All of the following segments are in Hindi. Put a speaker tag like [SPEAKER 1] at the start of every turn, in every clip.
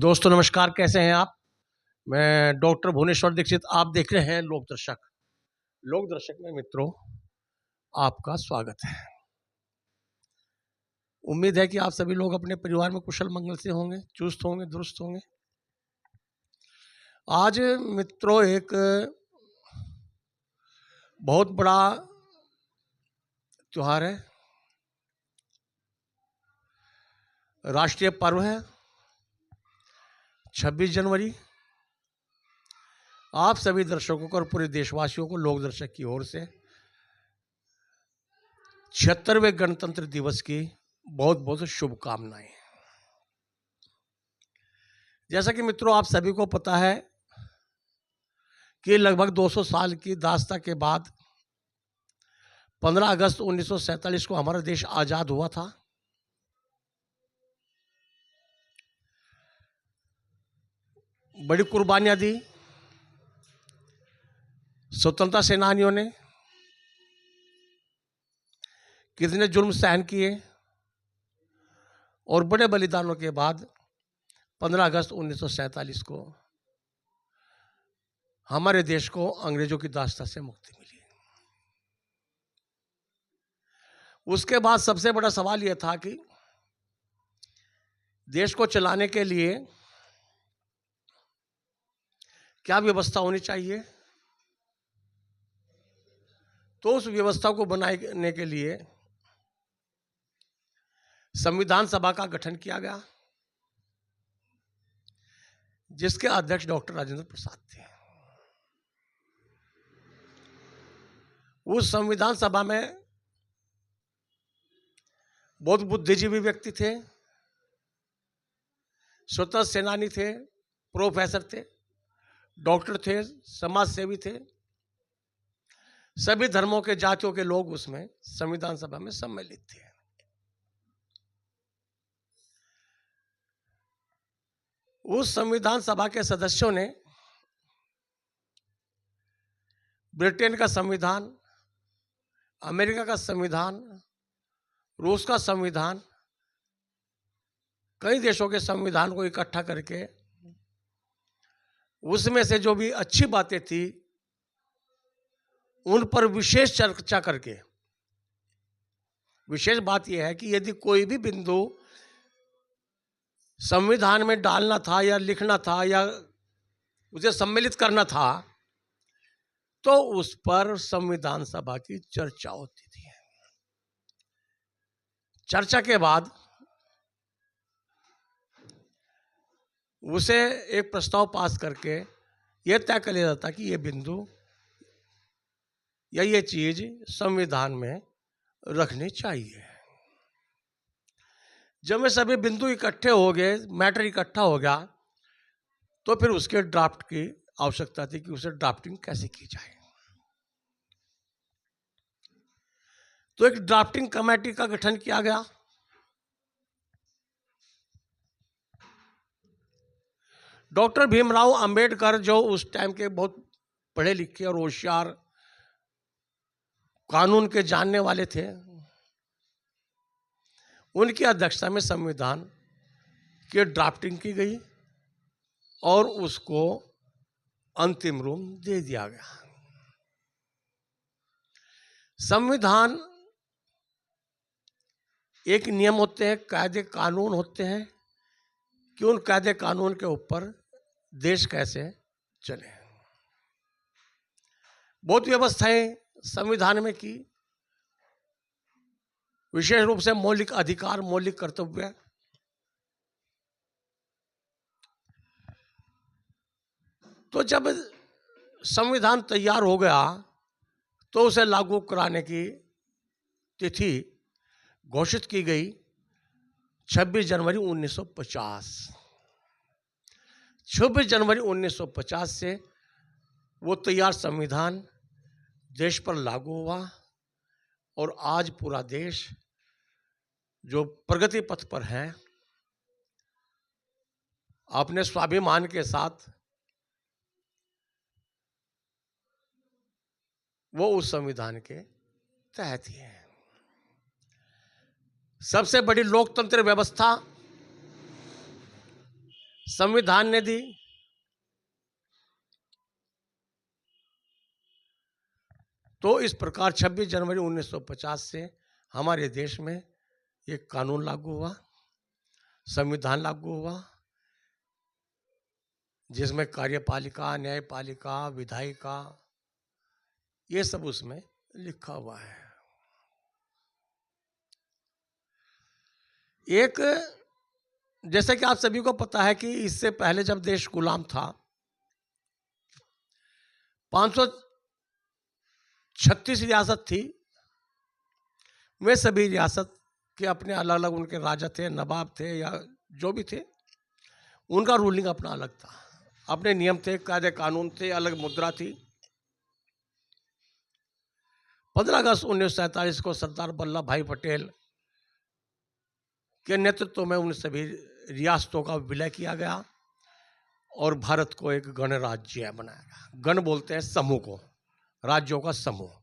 [SPEAKER 1] दोस्तों नमस्कार, कैसे हैं आप। मैं डॉक्टर भुवनेश्वर दीक्षित, आप देख रहे हैं लोकदर्शक। लोकदर्शक में मित्रों आपका स्वागत है। उम्मीद है कि आप सभी लोग अपने परिवार में कुशल मंगल से होंगे, चुस्त होंगे, दुरुस्त होंगे। आज मित्रों एक बहुत बड़ा त्योहार है, राष्ट्रीय पर्व है 26 जनवरी। आप सभी दर्शकों को और पूरे देशवासियों को लोकदर्शक की ओर से 76वें गणतंत्र दिवस की बहुत बहुत शुभकामनाएं। जैसा कि मित्रों आप सभी को पता है कि लगभग 200 साल की दास्ता के बाद 15 अगस्त 1947 को हमारा देश आज़ाद हुआ था। बड़ी कुर्बानियां दी स्वतंत्रता सेनानियों ने, कितने जुर्म सहन किए और बड़े बलिदानों के बाद 15 अगस्त 1947 को हमारे देश को अंग्रेजों की दास्ता से मुक्ति मिली। उसके बाद सबसे बड़ा सवाल यह था कि देश को चलाने के लिए क्या व्यवस्था होनी चाहिए। तो उस व्यवस्था को बनाने के लिए संविधान सभा का गठन किया गया, जिसके अध्यक्ष डॉक्टर राजेंद्र प्रसाद थे। उस संविधान सभा में बहुत बुद्धिजीवी व्यक्ति थे, स्वतंत्र सेनानी थे, प्रोफेसर थे, डॉक्टर थे, समाज सेवी थे। सभी धर्मों के, जातियों के लोग उसमें संविधान सभा में सम्मिलित थे। उस संविधान सभा के सदस्यों ने ब्रिटेन का संविधान, अमेरिका का संविधान, रूस का संविधान, कई देशों के संविधान को इकट्ठा करके उसमें से जो भी अच्छी बातें थी उन पर विशेष चर्चा करके, विशेष बात यह है कि यदि कोई भी बिंदु संविधान में डालना था या लिखना था या उसे सम्मिलित करना था तो उस पर संविधान सभा की चर्चा होती थी। चर्चा के बाद उसे एक प्रस्ताव पास करके यह तय कर लिया जाता कि यह बिंदु या ये चीज संविधान में रखनी चाहिए। जब में सभी बिंदु इकट्ठे हो गए, मैटर इकट्ठा हो गया, तो फिर उसके ड्राफ्ट की आवश्यकता थी कि उसे ड्राफ्टिंग कैसे की जाए। तो एक ड्राफ्टिंग कमेटी का गठन किया गया। डॉक्टर भीमराव अंबेडकर, जो उस टाइम के बहुत पढ़े लिखे और होशियार कानून के जानने वाले थे, उनकी अध्यक्षता में संविधान की ड्राफ्टिंग की गई और उसको अंतिम रूप दे दिया गया। संविधान एक नियम होते हैं, कायदे कानून होते हैं कि उन कायदे कानून के ऊपर देश कैसे चले। बहुत व्यवस्थाएं संविधान में की, विशेष रूप से मौलिक अधिकार, मौलिक कर्तव्य। तो जब संविधान तैयार हो गया तो उसे लागू कराने की तिथि घोषित की गई 26 जनवरी 1950। 26 जनवरी 1950 से वो तैयार संविधान देश पर लागू हुआ और आज पूरा देश जो प्रगति पथ पर है, अपने स्वाभिमान के साथ वो उस संविधान के तहत ही है। सबसे बड़ी लोकतंत्र व्यवस्था संविधान ने दी। तो इस प्रकार 26 जनवरी 1950 से हमारे देश में एक कानून लागू हुआ, संविधान लागू हुआ, जिसमें कार्यपालिका, न्यायपालिका, विधायिका, ये सब उसमें लिखा हुआ है। एक, जैसे कि आप सभी को पता है कि इससे पहले जब देश गुलाम था, 536 रियासत थी। वे सभी रियासत के अपने अलग अलग उनके राजा थे, नवाब थे या जो भी थे, उनका रूलिंग अपना अलग था, अपने नियम थे, कायदे कानून थे, अलग मुद्रा थी। 15 अगस्त 1947 को सरदार वल्लभ भाई पटेल के नेतृत्व में उन सभी रियासतों का विलय किया गया और भारत को एक गणराज्य बनाया गया। गण बोलते हैं समूह को, राज्यों का समूह।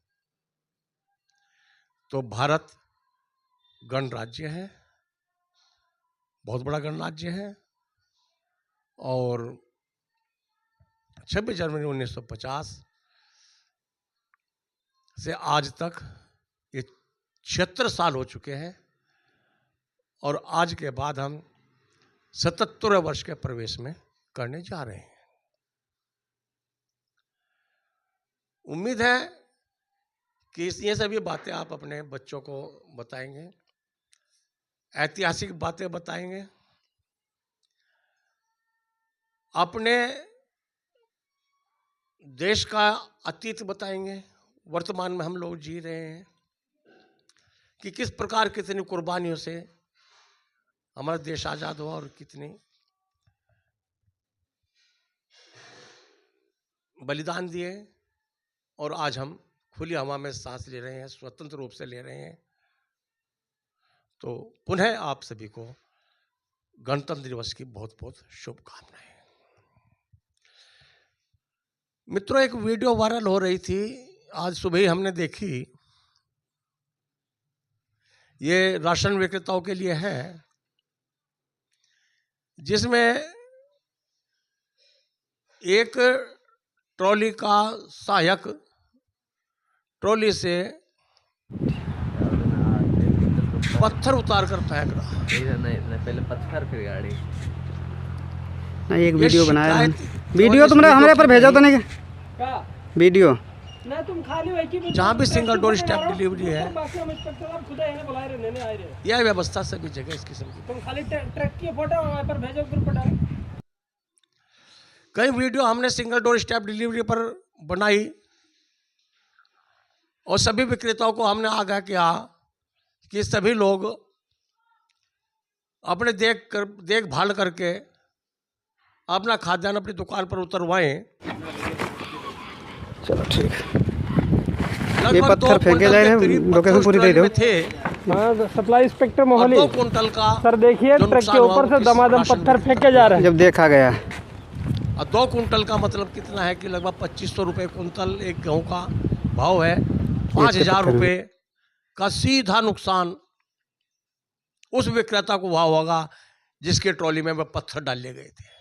[SPEAKER 1] तो भारत गणराज्य है, बहुत बड़ा गणराज्य है। और 26 जनवरी 1950 से आज तक ये 76 साल हो चुके हैं और आज के बाद हम 77वें वर्ष के प्रवेश में करने जा रहे हैं। उम्मीद है कि ये सभी बातें आप अपने बच्चों को बताएंगे, ऐतिहासिक बातें बताएंगे, अपने देश का अतीत बताएंगे, वर्तमान में हम लोग जी रहे हैं कि किस प्रकार कितनी कुर्बानियों से हमारा देश आज़ाद हुआ और कितनी बलिदान दिए और आज हम खुली हवा में सांस ले रहे हैं, स्वतंत्र रूप से ले रहे हैं। तो पुनः आप सभी को गणतंत्र दिवस की बहुत बहुत शुभकामनाएं। मित्रों, एक वीडियो वायरल हो रही थी, आज सुबह ही हमने देखी। ये राशन विक्रेताओं के लिए है, जिसमें एक ट्रॉली का सहायक ट्रॉली से पत्थर उतार कर फेंक रहा। नहीं, पहले पत्थर फिर गाड़ी।
[SPEAKER 2] नहीं, एक वीडियो बनाया है। वीडियो तुमने हमारे पर भेजा तो नहीं क्या? वीडियो
[SPEAKER 3] ना तुम खाली वही की
[SPEAKER 1] जहाँ भी सिंगल डोर स्टेप डिलीवरी है, यह व्यवस्था सभी जगह इस किस्म की।
[SPEAKER 3] तुम खाली ट्रक की फोटो हमारे पर भेजो, ग्रुप पर।
[SPEAKER 1] कई वीडियो हमने सिंगल डोर स्टेप डिलीवरी पर बनाई और सभी विक्रेताओं को हमने आगाह किया कि सभी लोग अपने देखभाल करके अपना खाद्यान्न अपनी दुकान पर उतरवाएं।
[SPEAKER 2] चलो ठीक है। ये पत्थर फेंके जा रहे हैं, लोकेशन पूरी दे दो।
[SPEAKER 3] सप्लाई इंस्पेक्टर मोहाली
[SPEAKER 1] 2 कुंटल का
[SPEAKER 3] सर, देखिए ट्रक के ऊपर से दमादम पत्थर फेंके जा रहे हैं।
[SPEAKER 2] जब देखा गया
[SPEAKER 1] और 2 कुंटल का मतलब कितना है कि लगभग 2500 रुपये कुंटल एक गेहूं का भाव है। 5000 रुपये का सीधा नुकसान उस विक्रेता को हुआ होगा जिसके ट्रॉली में वह पत्थर डाले गए थे।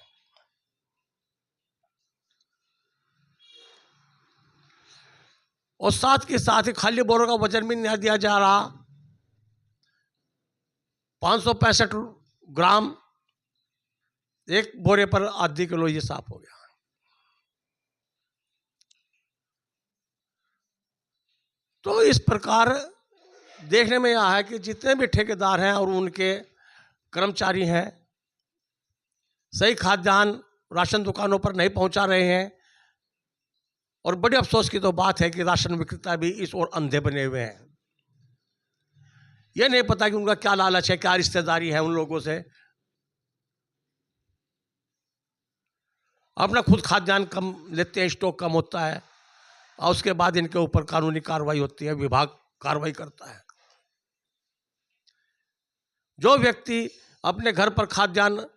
[SPEAKER 1] और साथ के साथ ही खाली बोरों का वजन भी नहीं दिया जा रहा। 565 ग्राम एक बोरे पर आधी किलो ये साफ हो गया। तो इस प्रकार देखने में यह है कि जितने भी ठेकेदार हैं और उनके कर्मचारी हैं, सही खाद्यान्न राशन दुकानों पर नहीं पहुंचा रहे हैं। और बड़े अफसोस की तो बात है कि राशन विक्रेता भी इस ओर अंधे बने हुए हैं। यह नहीं पता कि उनका क्या लालच है, क्या रिश्तेदारी है उन लोगों से। अपना खुद खाद्यान्न कम लेते हैं, स्टॉक कम होता है और उसके बाद इनके ऊपर कानूनी कार्रवाई होती है, विभाग कार्रवाई करता है। जो व्यक्ति अपने घर पर खाद्यान्न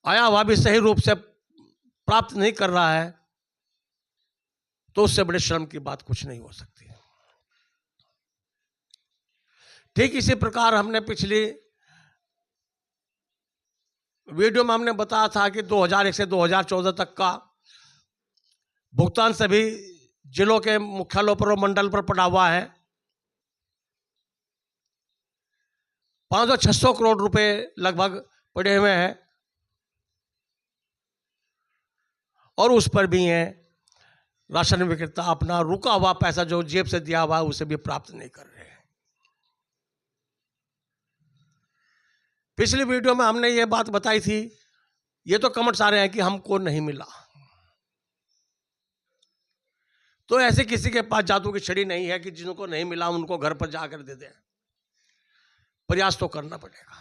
[SPEAKER 1] आया हुआ भी सही रूप से प्राप्त नहीं कर रहा है, तो उससे बड़े शर्म की बात कुछ नहीं हो सकती। ठीक इसी प्रकार हमने पिछली वीडियो में हमने बताया था कि 2001 से 2014 तक का भुगतान सभी जिलों के मुख्यालयों पर और मंडल पर पड़ा हुआ है। 500-600 करोड़ रुपए लगभग पड़े हुए हैं और उस पर भी है राशन विक्रेता अपना रुका हुआ पैसा जो जेब से दिया हुआ है उसे भी प्राप्त नहीं कर रहे हैं। पिछली वीडियो में हमने ये बात बताई थी, ये तो कमेंट्स आ रहे हैं कि हमको नहीं मिला। तो ऐसे किसी के पास जादू की छड़ी नहीं है कि जिनको नहीं मिला उनको घर पर जाकर दे दें। प्रयास तो करना पड़ेगा,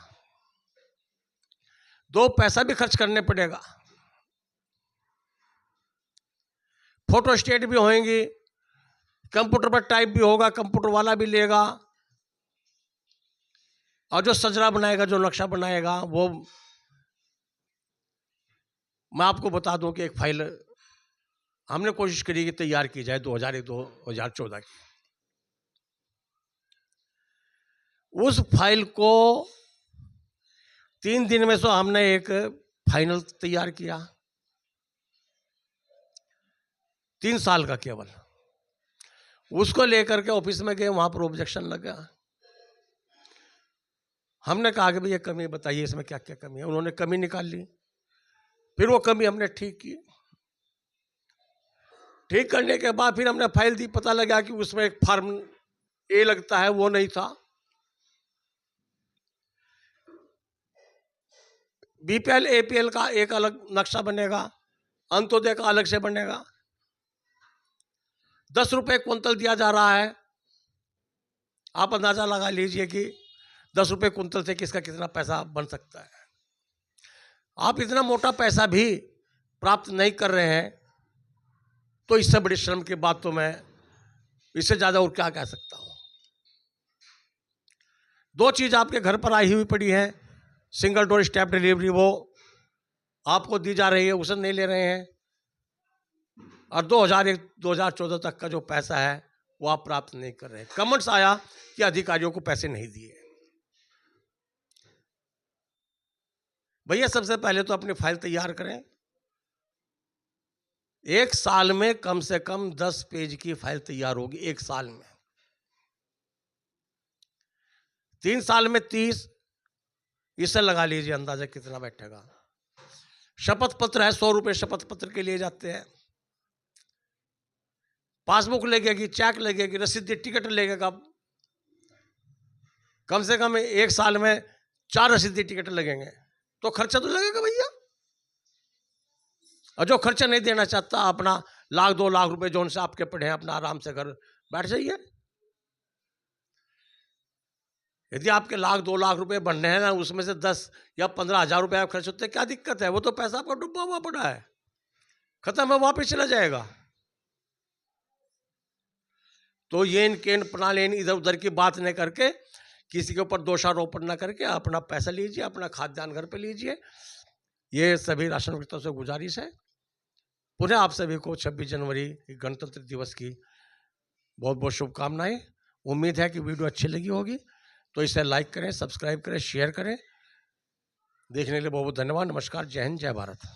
[SPEAKER 1] 2 पैसा भी खर्च करने पड़ेगा। फोटो स्टेट भी होंगी, कंप्यूटर पर टाइप भी होगा, कंप्यूटर वाला भी लेगा, और जो सजरा बनाएगा, जो नक्शा बनाएगा, वो मैं आपको बता दूं कि एक फाइल हमने कोशिश करी कि तैयार की जाए 2001-2014 की। उस फाइल को 3 दिन में से हमने एक फाइनल तैयार किया, 3 साल का केवल। उसको लेकर के ऑफिस में गए, वहां पर ऑब्जेक्शन लगा। हमने कहा कि भाई ये कमी बताइए, इसमें क्या क्या कमी है। उन्होंने कमी निकाल ली, फिर वो कमी हमने ठीक की। ठीक करने के बाद फिर हमने फाइल दी, पता लगा कि उसमें एक फॉर्म ए लगता है, वो नहीं था। बीपीएल एपीएल का एक अलग नक्शा बनेगा, अंत्योदय का अलग से बनेगा। 10 रुपए कुंतल दिया जा रहा है। आप अंदाजा लगा लीजिए कि 10 रुपए कुंतल से किसका कितना पैसा बन सकता है। आप इतना मोटा पैसा भी प्राप्त नहीं कर रहे हैं, तो इससे बड़ी शर्म की बात तो मैं इससे ज्यादा और क्या कह सकता हूं। 2 चीज आपके घर पर आई हुई पड़ी है, सिंगल डोर स्टेप डिलीवरी, वो आपको दी जा रही है, उसे नहीं ले रहे हैं। और 2001-2014 तक का जो पैसा है वो आप प्राप्त नहीं कर रहे हैं। कमेंट्स आया कि अधिकारियों को पैसे नहीं दिए। भैया सबसे पहले तो अपनी फाइल तैयार करें। 1 साल में कम से कम 10 पेज की फाइल तैयार होगी, 1 साल में। 3 साल में 30, इसे लगा लीजिए अंदाजा कितना बैठेगा। शपथ पत्र है, 100 रुपए शपथ पत्र के लिए जाते हैं। पासबुक लगेगी, चेक लगेगी, रसीदी, टिकट लगेगा। कम से कम 1 साल में 4 रसीदी टिकट लगेंगे, तो खर्चा तो लगेगा भैया। और जो खर्चा नहीं देना चाहता, अपना 1-2 लाख रुपए जो उनसे आपके पड़े हैं, अपना आराम से घर बैठ जाइए। यदि आपके 1-2 लाख रुपए बनने हैं ना, उसमें से 10 या 15 हजार रुपए आप खर्च होते हैं, क्या दिक्कत है? वो तो पैसा आपका डूबा हुआ पड़ा है, खत्म है, वापस चला जाएगा। तो ये इनके प्रणाली इधर उधर की बात नहीं करके, किसी के ऊपर दोषारोपण न करके अपना पैसा लीजिए, अपना खाद्यान्न घर पे लीजिए। ये सभी राशन विक्रेताओं से गुजारिश है। पुनः आप सभी को 26 जनवरी गणतंत्र दिवस की बहुत बहुत शुभकामनाएं। उम्मीद है कि वीडियो अच्छी लगी होगी, तो इसे लाइक करें, सब्सक्राइब करें, शेयर करें। देखने के लिए बहुत बहुत धन्यवाद। नमस्कार, जय हिंद, जय भारत।